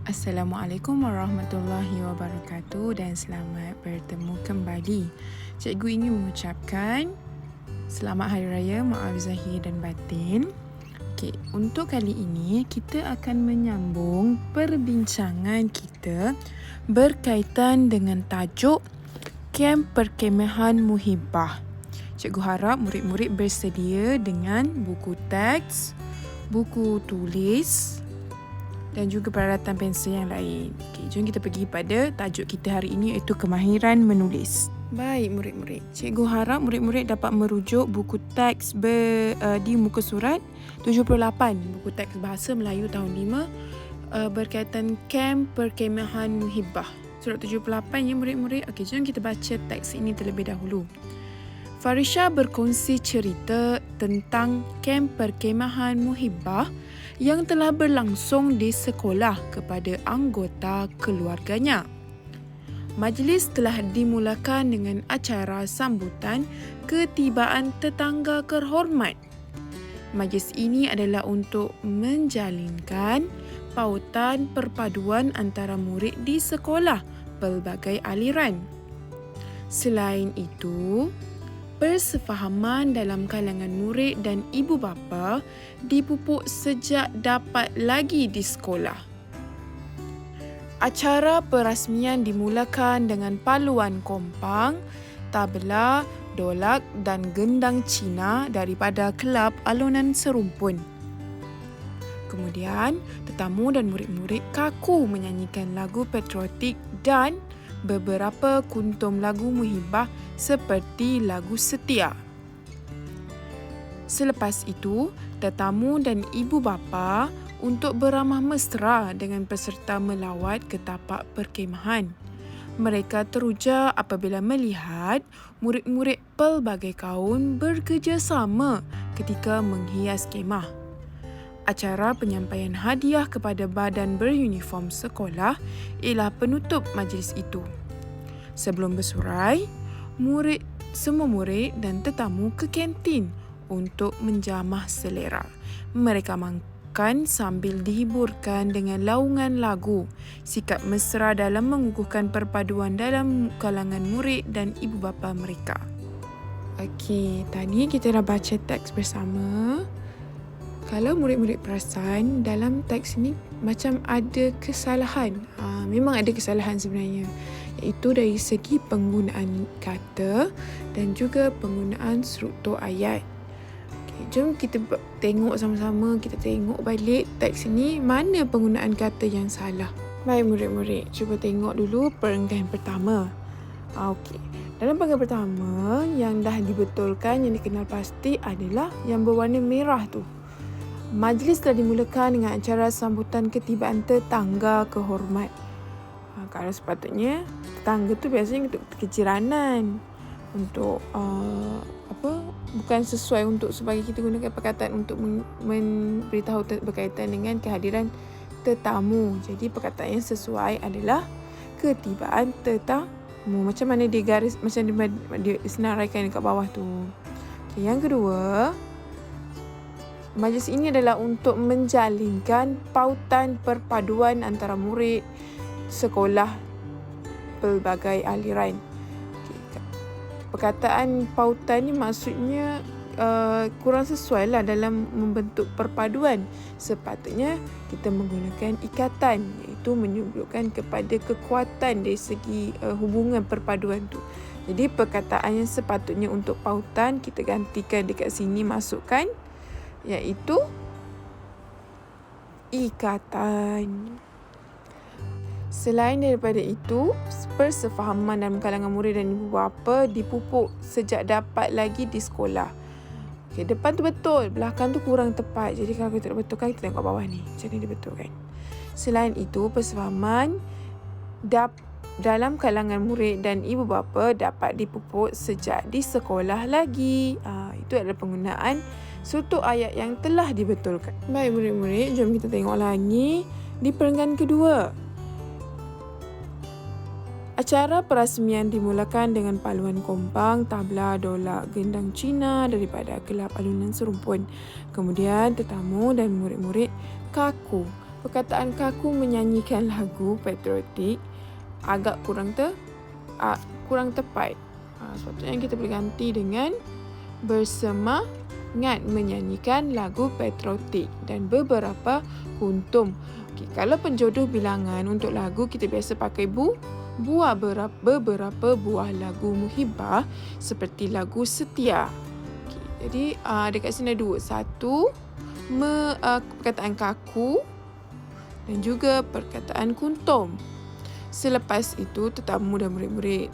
Assalamualaikum warahmatullahi wabarakatuh dan selamat bertemu kembali. Cikgu ingin mengucapkan selamat Hari Raya Maaf Zahir dan Batin. Okey, untuk kali ini kita akan menyambung perbincangan kita berkaitan dengan tajuk Kem Perkemahan Muhibbah. Cikgu harap murid-murid bersedia dengan buku teks, buku tulis dan juga peralatan pensel yang lain. Okey, jom kita pergi pada tajuk kita hari ini iaitu kemahiran menulis. Baik murid-murid, cikgu harap murid-murid dapat merujuk buku teks di muka surat 78, buku teks Bahasa Melayu tahun 5 berkaitan Kem Perkemahan Muhibbah. Surat 78 ya murid-murid. Okey, jom kita baca teks ini terlebih dahulu. Farisha berkongsi cerita tentang Kem Perkemahan Muhibbah yang telah berlangsung di sekolah kepada anggota keluarganya. Majlis telah dimulakan dengan acara sambutan ketibaan tetangga terhormat. Majlis ini adalah untuk menjalinkan pautan perpaduan antara murid di sekolah pelbagai aliran. Selain itu, persefahaman dalam kalangan murid dan ibu bapa dipupuk sejak dapat lagi di sekolah. Acara perasmian dimulakan dengan paluan kompang, tabla, dolak dan gendang Cina daripada Kelab Alunan Serumpun. Kemudian, tetamu dan murid-murid kaku menyanyikan lagu patriotik dan beberapa kuntum lagu muhibbah seperti lagu Setia. Selepas itu, tetamu dan ibu bapa untuk beramah mesra dengan peserta melawat ke tapak perkemahan. Mereka teruja apabila melihat murid-murid pelbagai kaum bekerjasama ketika menghias kemah. Acara penyampaian hadiah kepada badan beruniform sekolah ialah penutup majlis itu. Sebelum bersurai, semua murid dan tetamu ke kantin untuk menjamah selera. Mereka makan sambil dihiburkan dengan laungan lagu, sikap mesra dalam mengukuhkan perpaduan dalam kalangan murid dan ibu bapa mereka. Okey, tadi kita dah baca teks bersama. Kalau murid-murid perasan, dalam teks ini macam ada kesalahan. Memang ada kesalahan sebenarnya. Iaitu dari segi penggunaan kata dan juga penggunaan struktur ayat. Okay, jom kita tengok sama-sama, kita tengok balik teks ini mana penggunaan kata yang salah. Baik murid-murid, cuba tengok dulu perenggan pertama. Okey. Dalam perenggan pertama, yang dah dibetulkan, yang dikenal pasti adalah yang berwarna merah tu. Majlis telah dimulakan dengan acara sambutan ketibaan tetangga kehormat. Kalau sepatutnya tetangga tu biasanya untuk kejiranan, untuk bukan sesuai untuk sebagai kita gunakan perkataan untuk memberitahu berkaitan dengan kehadiran tetamu. Jadi perkataan yang sesuai adalah ketibaan tetamu. Macam mana dia garis, macam dia senaraikan dekat bawah tu. Okay, yang kedua, majlis ini adalah untuk menjalinkan pautan perpaduan antara murid sekolah pelbagai aliran. Perkataan pautan ni maksudnya kurang sesuai lah dalam membentuk perpaduan. Sepatutnya kita menggunakan ikatan, iaitu menunjukkan kepada kekuatan dari segi hubungan perpaduan tu. Jadi perkataan yang sepatutnya untuk pautan kita gantikan dekat sini, masukkan iaitu ikatan. Selain daripada itu, persefahaman dalam kalangan murid dan ibu bapa dipupuk sejak dapat lagi di sekolah. Okay, depan tu betul, belakang tu kurang tepat. Jadi kalau kita nak betulkan, kita tengok bawah ni. Macam ni dibetulkan. Selain itu, persefahaman dalam kalangan murid dan ibu bapa dapat dipupuk sejak di sekolah lagi. Itu adalah penggunaan struktur ayat yang telah dibetulkan. Baik murid-murid, jom kita tengok lagi di perenggan kedua. Acara perasmian dimulakan dengan paluan kompang, tabla, dolak, gendang Cina daripada Kelab Alunan Serumpun. Kemudian tetamu dan murid-murid kaku Perkataan kaku menyanyikan lagu patriotik agak kurang tepat. Sepatutnya kita boleh ganti dengan bersemangat menyanyikan lagu patriotik dan beberapa kuntum. Kalau penjodoh bilangan untuk lagu, kita biasa pakai beberapa buah lagu muhibah seperti lagu Setia. Jadi dekat sini ada dua. Satu, perkataan kaku dan juga perkataan kuntum. Selepas itu, tetamu dan murid-murid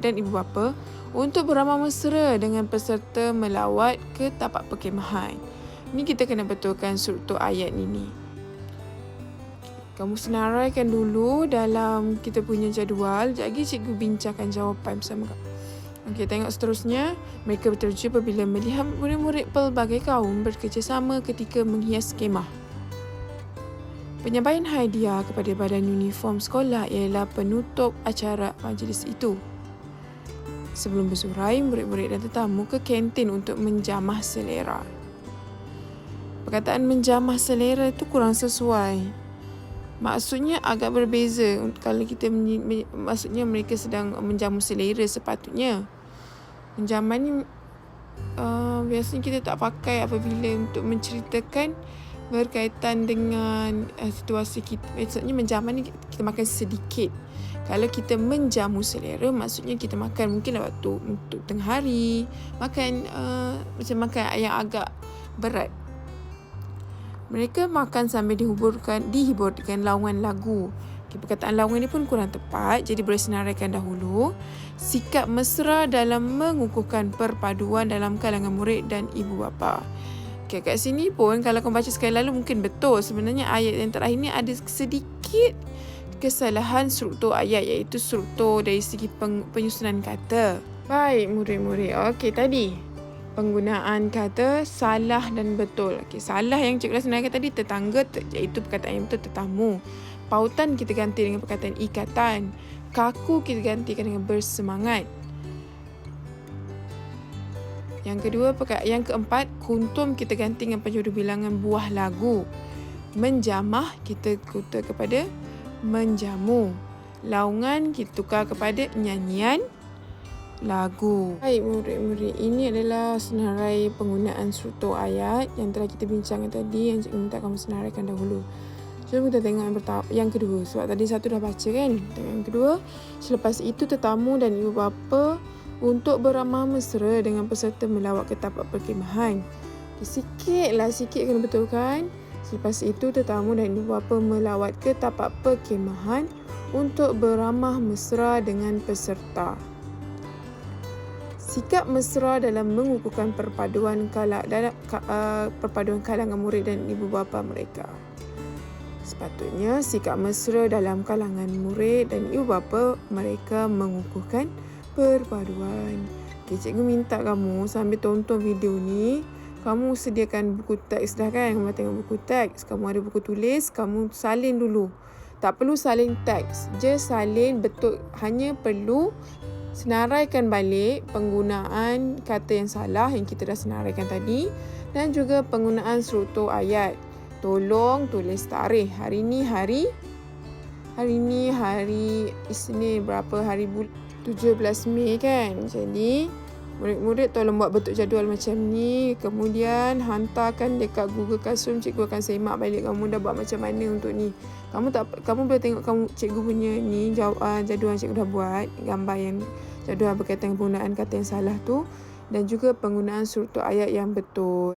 dan ibu bapa untuk beramah mesra dengan peserta melawat ke tapak perkemahan. Ini kita kena betulkan struktur ayat ini. Kamu senaraikan dulu dalam kita punya jadual. Sekejap lagi cikgu bincangkan jawapan bersama kamu. Okey, tengok seterusnya. Mereka berterjun apabila melihat murid-murid pelbagai kaum bekerjasama ketika menghias kemah. Penyampaian hadiah kepada badan uniform sekolah ialah penutup acara majlis itu. Sebelum bersurai, murid-murid dan tetamu ke kantin untuk menjamah selera. Perkataan menjamah selera itu kurang sesuai. Maksudnya agak berbeza. Kalau kita maksudnya mereka sedang menjamu selera sepatutnya. Menjamah ni biasanya kita tak pakai apabila untuk menceritakan berkaitan dengan situasi kita. Maksudnya menjamah ni kita makan sedikit. Kalau kita menjamu selera, maksudnya kita makan mungkin waktu untuk tengah hari. Makan macam makan yang agak berat. Mereka makan sambil dihibur dengan laungan lagu. Perkataan laungan ni pun kurang tepat, jadi boleh senaraikan dahulu. Sikap mesra dalam mengukuhkan perpaduan dalam kalangan murid dan ibu bapa. Kat sini pun kalau kamu baca sekali lalu mungkin betul. Sebenarnya ayat yang terakhir ni ada sedikit kesalahan struktur ayat, iaitu struktur dari segi penyusunan kata. Baik murid-murid. Okey, tadi penggunaan kata salah dan betul. Okey, salah yang cikgu dah senaraikan tadi tetangga, iaitu perkataan yang betul tetamu. Pautan kita ganti dengan perkataan ikatan. Kaku kita gantikan dengan bersemangat. Yang keempat, kuntum kita ganti dengan penjodoh bilangan buah lagu. Menjamah kita tukar kepada menjamu. Laungan kita tukar kepada nyanyian lagu. Baik murid-murid, ini adalah senarai penggunaan struktur ayat yang telah kita bincangkan tadi, yang cikgu minta kamu senaraikan dahulu. Jom kita tengok yang kedua. Sebab tadi satu dah baca kan. Tengok yang kedua. Selepas itu tetamu dan ibu bapa untuk beramah mesra dengan peserta melawat ke tapak perkemahan. Sikit kena betulkan. Selepas itu tetamu dan ibu bapa melawat ke tapak perkemahan untuk beramah mesra dengan peserta. Sikap mesra dalam mengukuhkan perpaduan kalangan murid dan ibu bapa mereka. Sepatutnya sikap mesra dalam kalangan murid dan ibu bapa mereka mengukuhkan perpaduan. Okay, cikgu minta kamu sambil tonton video ni, kamu sediakan buku teks dah kan? Kamu tengok buku teks, kamu ada buku tulis, kamu salin dulu. Tak perlu salin teks, just salin betul, hanya perlu senaraikan balik penggunaan kata yang salah yang kita dah senaraikan tadi dan juga penggunaan struktur ayat. Tolong tulis tarikh. Hari ni hari Isnin berapa, hari 17 Mei kan. Jadi murid-murid tolong buat betul jadual macam ni, kemudian hantarkan dekat Google Classroom. Cikgu akan semak balik kamu dah buat macam mana untuk ni. Kamu boleh tengok cikgu punya ni jadual yang cikgu dah buat, gambar yang jadual berkaitan penggunaan kata yang salah tu dan juga penggunaan struktur ayat yang betul.